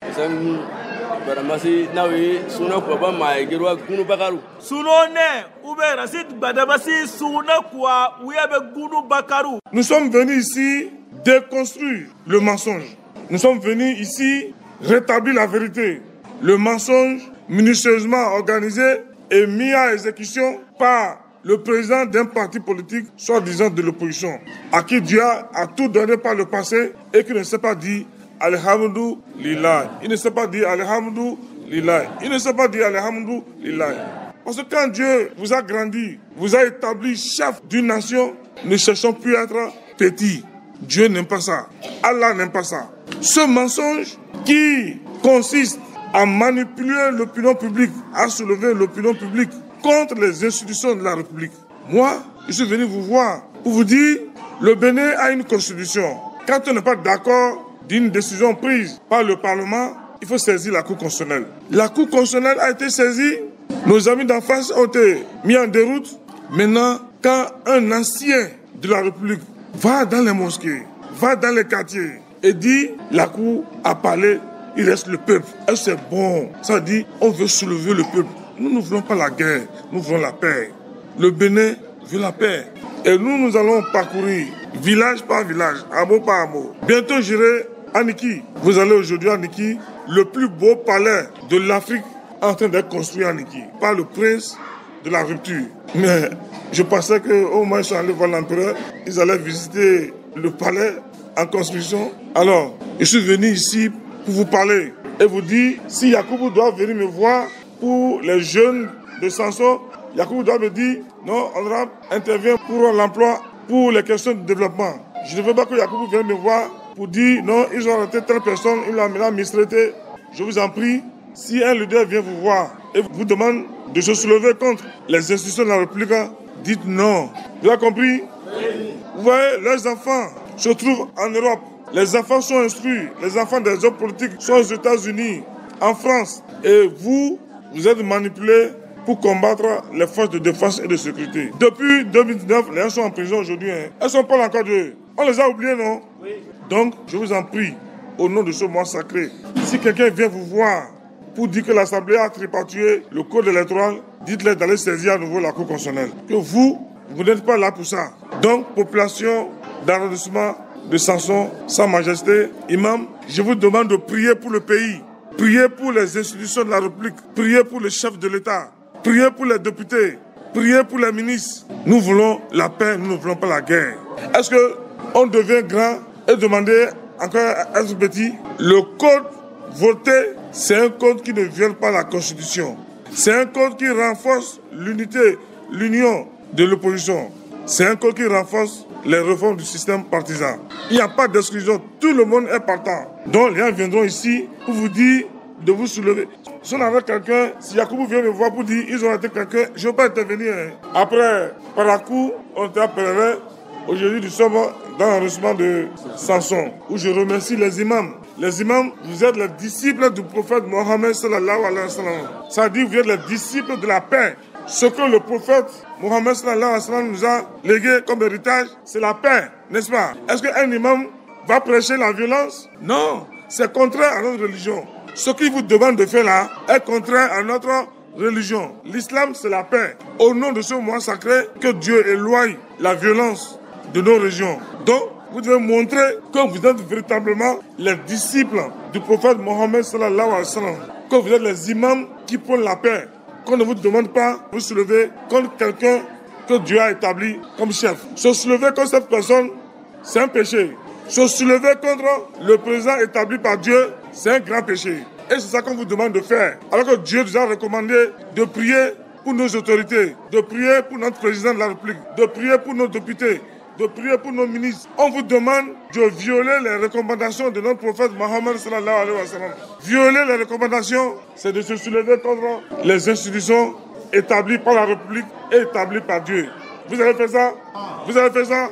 Nous sommes venus ici déconstruire le mensonge. Nous sommes venus ici rétablir la vérité. Le mensonge minutieusement organisé et mis à exécution par le président d'un parti politique, soi-disant de l'opposition, à qui Dieu a tout donné par le passé et qui ne s'est pas dit Alhamdoulilah. Il ne s'est pas dit Alhamdoulilah. Il ne s'est pas dit Alhamdoulilah. Parce que quand Dieu vous a grandi, vous a établi chef d'une nation, ne cherchons plus à être petits. Dieu n'aime pas ça. Allah n'aime pas ça. Ce mensonge qui consiste à manipuler l'opinion publique, à soulever l'opinion publique contre les institutions de la République. Moi, je suis venu vous voir pour vous dire, le Bénin a une constitution. Quand on n'est pas d'accord d'une décision prise par le Parlement, il faut saisir la Cour constitutionnelle. La Cour constitutionnelle a été saisie, nos amis d'enfance ont été mis en déroute. Maintenant, quand un ancien de la République va dans les mosquées, va dans les quartiers et dit, la Cour a parlé, il reste le peuple. Et c'est bon. Ça dit, on veut soulever le peuple. Nous ne voulons pas la guerre, nous voulons la paix. Le Bénin veut la paix. Et nous allons parcourir village par village, hameau par hameau. Bientôt, j'irai à Niki. Vous allez aujourd'hui à Niki, le plus beau palais de l'Afrique en train d'être construit à Niki, par le prince de la rupture. Mais je pensais qu'au moins, ils sont allés voir l'empereur, ils allaient visiter le palais en construction. Alors, je suis venu ici pour vous parler et vous dire, si Yacoubou doit venir me voir pour les jeunes de Sanson, Yacoubou doit me dire, non, honorable, intervient pour l'emploi, pour les questions de développement. Je ne veux pas que Yacoubou vienne me voir pour dire, non, ils ont arrêté telle personne, ils l'ont maintenant mistraité. Je vous en prie, si un leader vient vous voir et vous demande de se soulever contre les institutions de la République, dites non. Vous avez compris? Oui. Vous voyez, leurs enfants se trouvent en Europe. Les enfants sont instruits. Les enfants des hommes politiques sont aux États-Unis, en France. Et vous êtes manipulés pour combattre les forces de défense et de sécurité. Depuis 2019, les gens sont en prison aujourd'hui. Elles ne sont pas encore d'eux. On les a oubliés, non? Oui. Donc, je vous en prie, au nom de ce mois sacré, si quelqu'un vient vous voir pour dire que l'Assemblée a tripatouillé le code électoral, dites-leur d'aller saisir à nouveau la Cour constitutionnelle. Que vous n'êtes pas là pour ça. Donc, population d'arrondissement de Sanson, Sa Majesté, Imam, je vous demande de prier pour le pays, prier pour les institutions de la République, prier pour le chef de l'État, prier pour les députés, prier pour les ministres. Nous voulons la paix, nous ne voulons pas la guerre. Est-ce qu'on devient grand et demander encore à être petit? Le code voté, c'est un code qui ne viole pas la Constitution. C'est un code qui renforce l'unité, l'union de l'opposition. C'est un code qui renforce les réformes du système partisan. Il n'y a pas d'exclusion, tout le monde est partant. Donc les gens viendront ici pour vous dire de vous soulever. Si on avait quelqu'un, si Yacoubou vient me voir pour dire ils ont été quelqu'un, je ne veux pas intervenir. Après, par la cour, on t'appellerait. Aujourd'hui, nous sommes dans l'arrondissement de Sanson, où je remercie les imams. Les imams, vous êtes les disciples du prophète Mohammed sallallahu alayhi wa sallam. Ça dit, vous êtes les disciples de la paix. Ce que le prophète Mohammed sallallahu alayhi wa sallam nous a légué comme héritage, c'est la paix, n'est-ce pas? Est-ce qu'un imam va prêcher la violence? Non, c'est contraire à notre religion. Ce qu'il vous demande de faire là est contraire à notre religion. L'islam, c'est la paix. Au nom de ce mois sacré, que Dieu éloigne la violence de nos régions. Donc, vous devez montrer que vous êtes véritablement les disciples du prophète Mohammed sallallahu alayhi wa sallam. Que vous êtes les imams qui prônent la paix. Qu'on ne vous demande pas de vous soulever contre quelqu'un que Dieu a établi comme chef. Se soulever contre cette personne, c'est un péché. Se soulever contre le président établi par Dieu, c'est un grand péché. Et c'est ça qu'on vous demande de faire. Alors que Dieu nous a recommandé de prier pour nos autorités, de prier pour notre président de la République, de prier pour nos députés, de prier pour nos ministres. On vous demande de violer les recommandations de notre prophète Mohammed sallallahu alayhi wa sallam. Violer les recommandations, c'est de se soulever contre les institutions établies par la République et établies par Dieu. Vous avez fait ça? Vous avez fait ça?